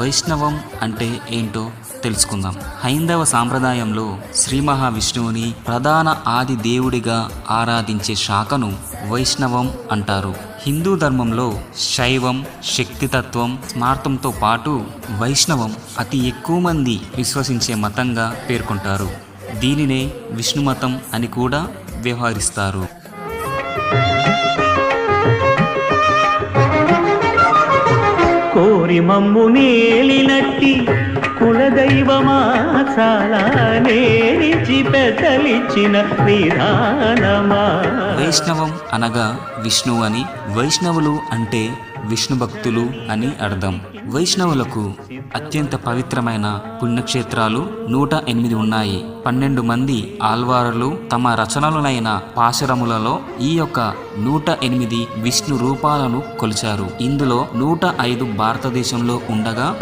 వైష్ణవం అంటే ఏంటో తెలుసుకుందాం. హైందవ సాంప్రదాయంలో శ్రీ మహావిష్ణువుని ప్రధాన ఆది దేవుడిగా ఆరాధించే శాఖను వైష్ణవం అంటారు. హిందూ ధర్మంలో శైవం, శక్తితత్వం, స్మార్తంతో పాటు వైష్ణవం అతి ఎక్కువ మంది విశ్వసించే మతంగా పేర్కొంటారు. దీనినే విష్ణుమతం అని కూడా వ్యవహరిస్తారు. కోరి మమ్ము నేలినట్టి కులదైవమా చాలా నేరిచి పెద్దలిచ్చిన విధానమా. వైష్ణవం అనగా విష్ణువు అని, వైష్ణవులు అంటే విష్ణు భక్తులు అని అర్థం. వైష్ణవులకు అత్యంత పవిత్రమైన పుణ్యక్షేత్రాలు 108 ఉన్నాయి. 12 మంది ఆల్వారులు తమ రచనలైన పాశురములలో ఈ యొక్క 108 విష్ణు రూపాలను కొలిచారు. ఇందులో 105 భారతదేశంలో ఉండగా